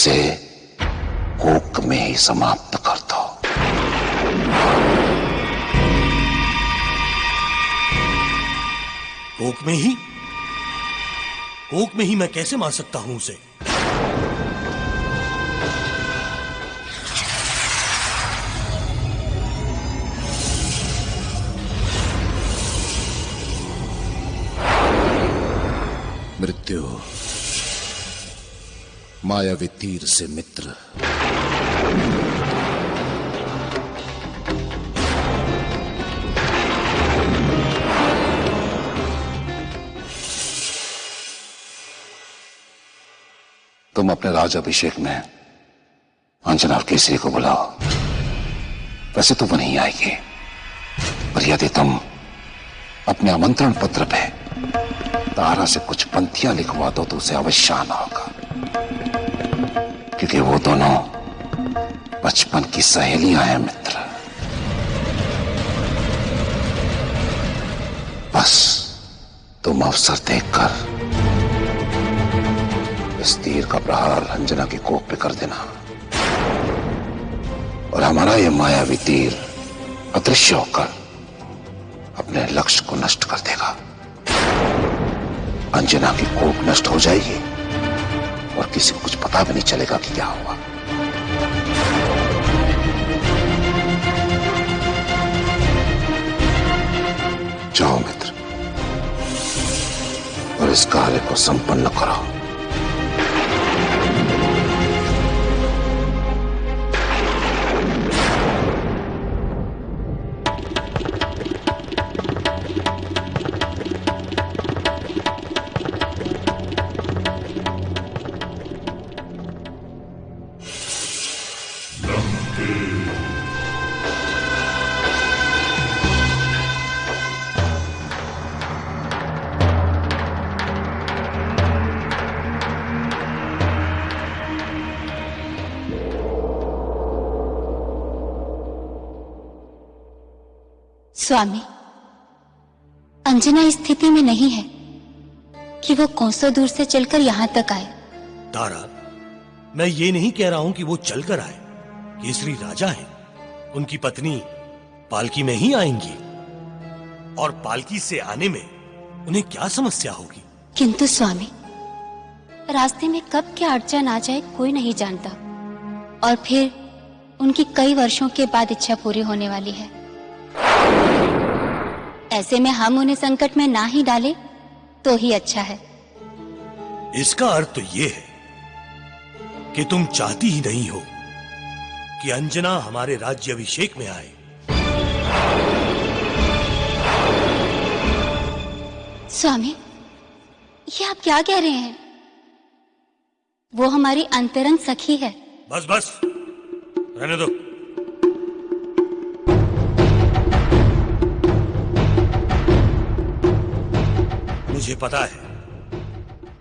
इसे कोक में ही समाप्त कर दो। कोक में ही? कोक में ही मैं कैसे मार सकता हूं उसे? मृत्यु मायावी तीर से मित्र। तुम अपने राजाभिषेक में अंजना और केसरी को बुलाओ। वैसे तो वो नहीं आएगी, पर यदि तुम अपने आमंत्रण पत्र पे तारा से कुछ पंक्तियां लिखवा दो तो उसे अवश्य आना होगा, क्योंकि वो दोनों बचपन की सहेलियां हैं मित्र। बस तुम अवसर देखकर इस तीर का प्रहार अंजना की कोख पे कर देना, और हमारा ये मायावी तीर अदृश्य होकर अपने लक्ष्य को नष्ट कर देगा। अंजना की कोख नष्ट हो जाएगी और किसी को कुछ पता भी नहीं चलेगा कि क्या हुआ। जाओ मित्र और इस कार्य को संपन्न करो। स्वामी, अंजना इस स्थिति में नहीं है कि वो कोसों दूर से चलकर यहां तक आए। तारा, मैं ये नहीं कह रहा हूं कि वो चलकर आए। केसरी राजा हैं, उनकी पत्नी पालकी में ही आएंगी, और पालकी से आने में उन्हें क्या समस्या होगी? किंतु स्वामी, रास्ते में कब क्या अड़चन आ जाए कोई नहीं जानता, और फिर उनकी कई वर्षों के बाद इच्छा पूरी होने वाली है। ऐसे में हम उन्हें संकट में ना ही डालें तो ही अच्छा है। इसका अर्थ तो ये है कि तुम चाहती ही नहीं हो कि अंजना हमारे राज्याभिषेक में आए। स्वामी, ये आप क्या कह रहे हैं? वो हमारी अंतरंग सखी है। बस बस, रहने दो। मुझे पता है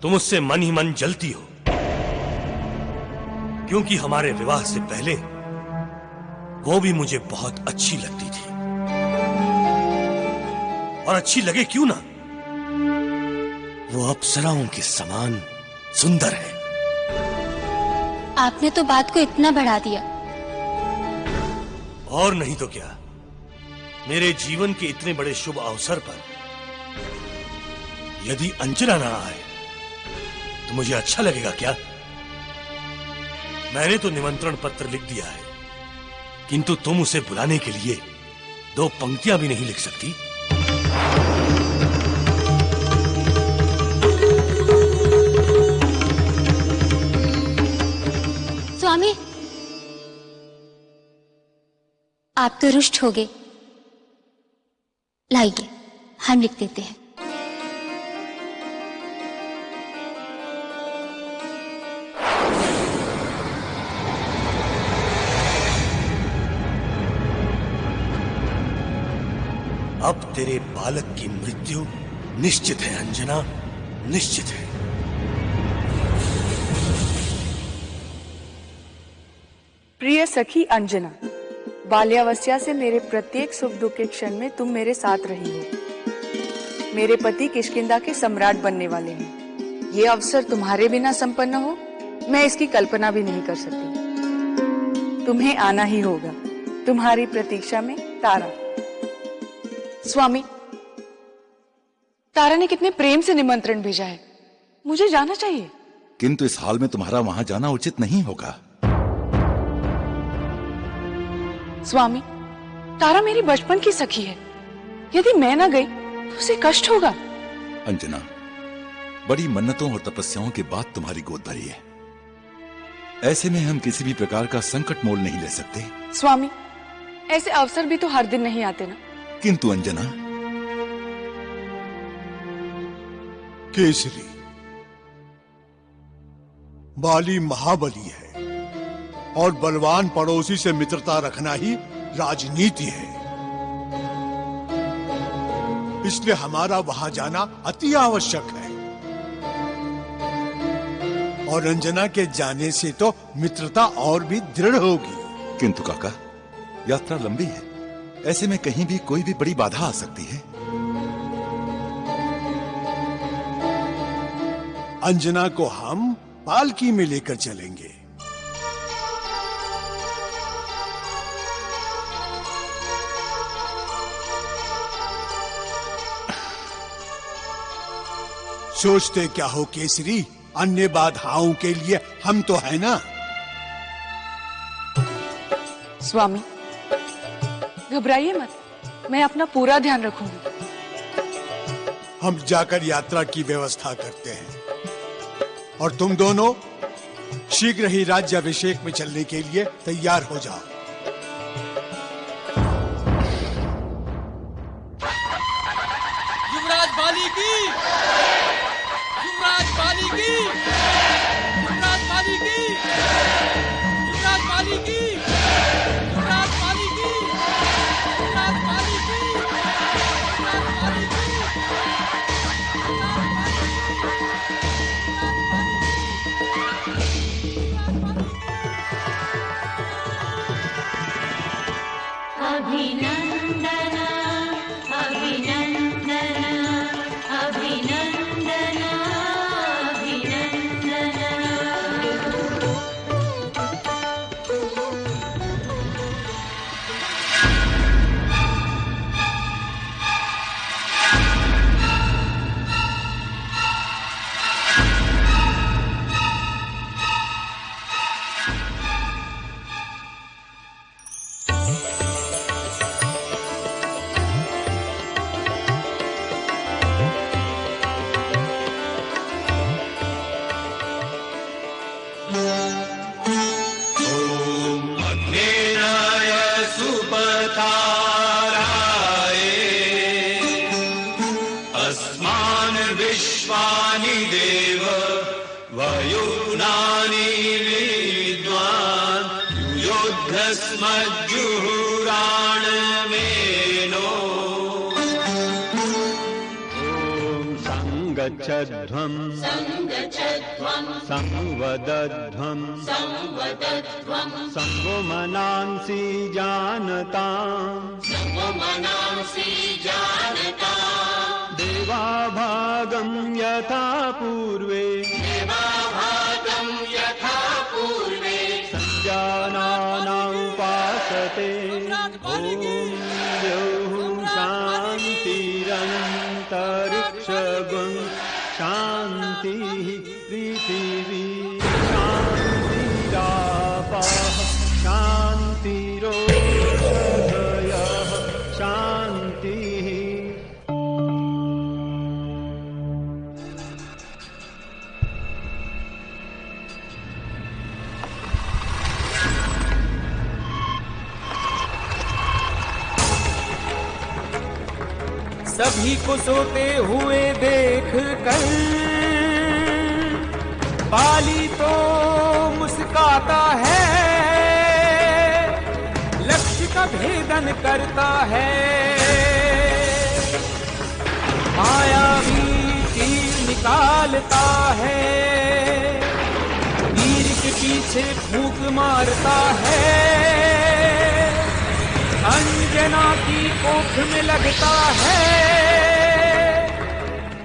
तुम उससे मन ही मन जलती हो, क्योंकि हमारे विवाह से पहले वो भी मुझे बहुत अच्छी लगती थी, और अच्छी लगे क्यों ना, वो अप्सराओं के समान सुंदर है। आपने तो बात को इतना बढ़ा दिया। और नहीं तो क्या, मेरे जीवन के इतने बड़े शुभ अवसर पर यदि अंजना ना आए तो मुझे अच्छा लगेगा क्या? मैंने तो निमंत्रण पत्र लिख दिया है, किंतु तुम उसे बुलाने के लिए 2 पंक्तियां भी नहीं लिख सकती। स्वामी, आप तो रुष्ट हो गए। लाइए, हम लिख देते हैं। अब तेरे बालक की मृत्यु निश्चित है अंजना, निश्चित है। प्रिय सखी अंजना, बाल्यावस्था से मेरे प्रत्येक सुख दुख के क्षण में तुम मेरे साथ रही हो। मेरे पति किष्किंधा के सम्राट बनने वाले हैं। ये अवसर तुम्हारे बिना संपन्न हो, मैं इसकी कल्पना भी नहीं कर सकती। तुम्हें आना ही होगा। तुम्हारी प्रतीक्षा में, तारा। स्वामी, तारा ने कितने प्रेम से निमंत्रण भेजा है, मुझे जाना चाहिए। किंतु इस हाल में तुम्हारा वहां जाना उचित नहीं होगा। स्वामी, तारा मेरी बचपन की सखी है। यदि मैं ना गई तो उसे कष्ट होगा। अंजना, बड़ी मन्नतों और तपस्याओं के बाद तुम्हारी गोद भरी है। ऐसे में हम किसी भी प्रकार का संकट मोल नहीं ले सकते। स्वामी, ऐसे अवसर भी तो हर दिन नहीं आते ना। किंतु अंजना, केसरी, बाली महाबली है और बलवान पड़ोसी से मित्रता रखना ही राजनीति है। इसलिए हमारा वहां जाना अति आवश्यक है। और अंजना के जाने से तो मित्रता और भी दृढ़ होगी। किंतु काका, यात्रा लंबी है। ऐसे में कहीं भी कोई भी बड़ी बाधा आ सकती है। अंजना को हम पालकी में लेकर चलेंगे। सोचते क्या हो केसरी, अन्य बाधाओं के लिए हम तो है ना। स्वामी, घबराइए मत, मैं अपना पूरा ध्यान रखूंगी। हम जाकर यात्रा की व्यवस्था करते हैं और तुम दोनों शीघ्र ही राज्याभिषेक में चलने के लिए तैयार हो जाओ। युवराज बाली की, युवराज बाली की, युवराज बाली की, युवराज बाली की, युवराज बाली की, युवराज बाली की, युवराज बाली की। अभिनंदन अभिनंदन अभिनंदन संगच्छध्वं संवदध्वं संगो मनांसि जानताम् देवाभागं यथा पूर्वे संजानाना उपासते। ॐ द्यौः शान्तिरन्तरिक्षगुं शान्तिः पृथिवी शान्तिरापः शान्तिरोषधयः शान्तिः। सभी को सोते हुए देख कर बाली तो मुस्काता है, लक्ष्य का भेदन करता है। मायावी तीर निकालता है, तीर के पीछे फूंक मारता है। अंजना की कोख में लगता है,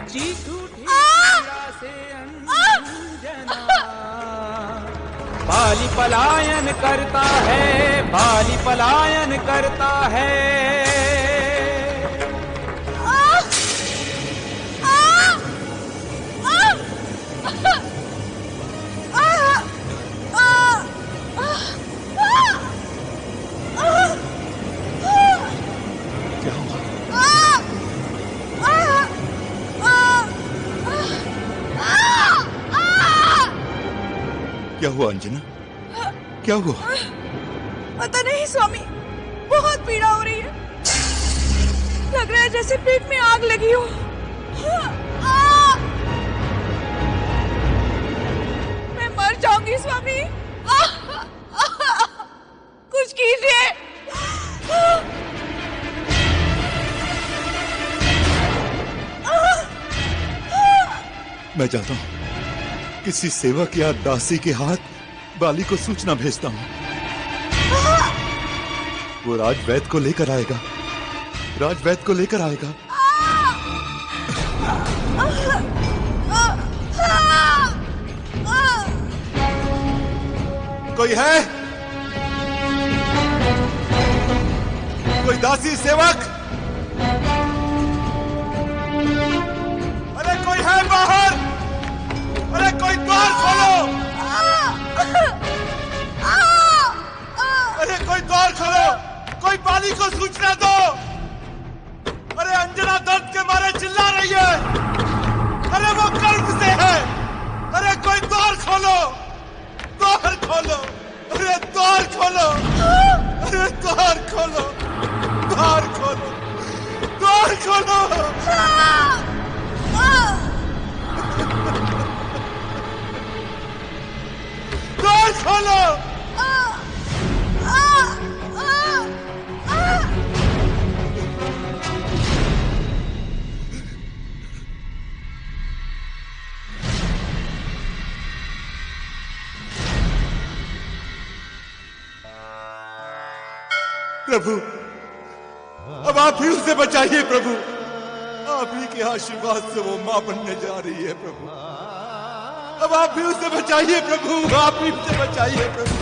चीख उठी पीड़ा से अंजना। पलायन करता है, बाली पलायन करता है। क्या हुआ अंजना? क्या हुआ? पता नहीं स्वामी, बहुत पीड़ा हो रही है। लग रहा है जैसे पेट में आग लगी हो। मैं मर जाऊंगी स्वामी। कुछ कीजिए। मैं जाता हूँ, किसी सेवक या दासी के हाथ बाली को सूचना भेजता हूँ। वो राजवैद्य को लेकर आएगा, राजवैद्य को लेकर आएगा। कोई है? कोई दासी सेवक? अरे कोई है बाहर? अरे कोई द्वार खोलो! अरे कोई द्वार खोलो! कोई बाली को सूचना दो! अरे अंजना दर्द के मारे चिल्ला रही है। अरे वो गर्भ से है। अरे कोई द्वार खोलो! द्वार खोलो! अरे द्वार खोलो! अरे द्वार खोलो! द्वार खोलो! द्वार खोलो! द्वार खोलो! प्रभु, अब आप ही उसे बचाइए प्रभु। आप ही के आशीर्वाद से वो मां बनने जा रही है प्रभु। अब आप ही उसे बचाइए प्रभु, आप ही उसे बचाइए प्रभु।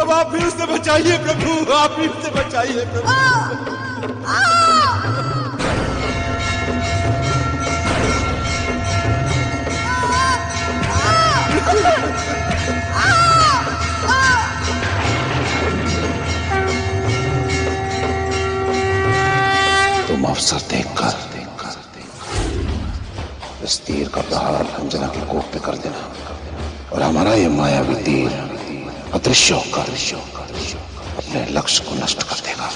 अब आप ही उसे बचाइए प्रभु, आप ही उसे बचाइए प्रभु। तुम अवसर देखकर इस तीर का प्रहार अंजना के कोख पे कर देना और हमारा ये मायावी तीर अदृश्य होकर अपने लक्ष्य को नष्ट कर देगा।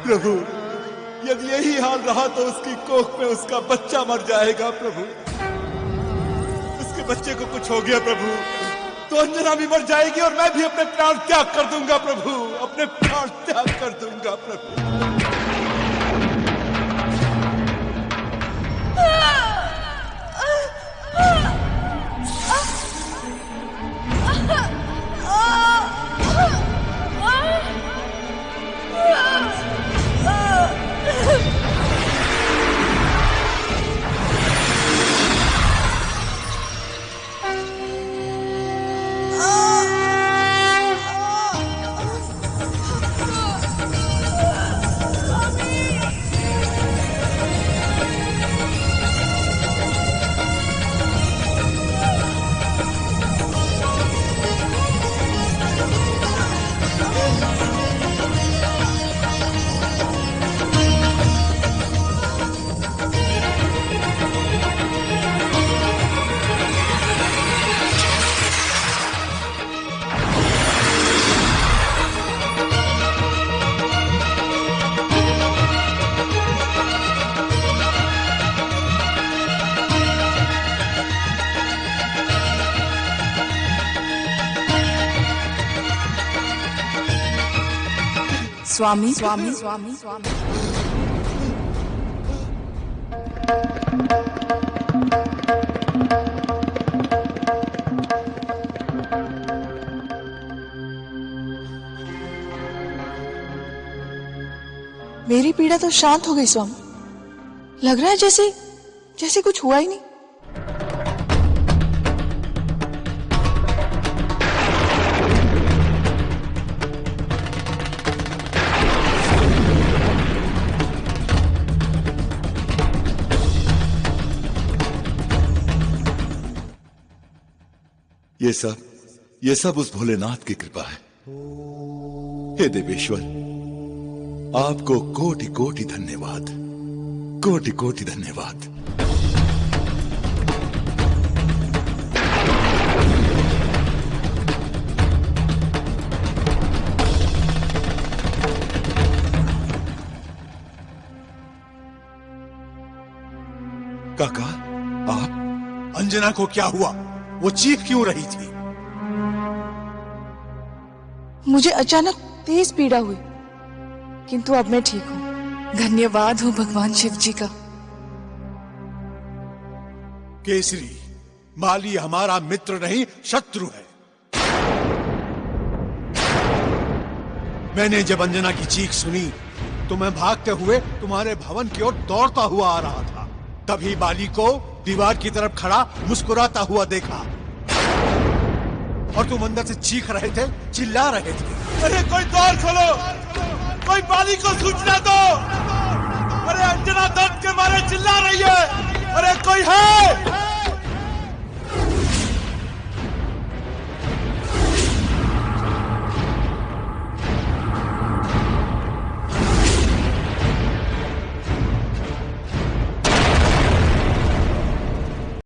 प्रभु, यदि यही हाल रहा तो उसकी कोख में उसका बच्चा मर जाएगा प्रभु। उसके बच्चे को कुछ हो गया प्रभु तो अंजना भी मर जाएगी और मैं भी अपने प्राण त्याग कर दूंगा प्रभु, अपने प्राण त्याग कर दूंगा प्रभु। स्वामी स्वामी स्वामी स्वामी। मेरी पीड़ा तो शांत हो गई स्वामी। लग रहा है जैसे जैसे कुछ हुआ ही नहीं। ये सब उस भोलेनाथ की कृपा है। हे देवेश्वर, आपको कोटि कोटि धन्यवाद, कोटि कोटि धन्यवाद। काका, आप? अंजना को क्या हुआ? वो चीख क्यों रही थी? मुझे अचानक तेज पीड़ा हुई, किंतु अब मैं ठीक हूँ। धन्यवाद हो भगवान शिव जी का। केसरी, माली हमारा मित्र नहीं शत्रु है। मैंने जब अंजना की चीख सुनी तो मैं भागते हुए तुम्हारे भवन की ओर दौड़ता हुआ आ रहा था। तभी बाली को दीवार की तरफ खड़ा मुस्कुराता हुआ देखा और तुम अंदर से चीख रहे थे, चिल्ला रहे थे। अरे कोई द्वार खोलो, कोई बाली को सूचना दो। अरे अंजना दर्द के मारे चिल्ला रही है। अरे कोई है?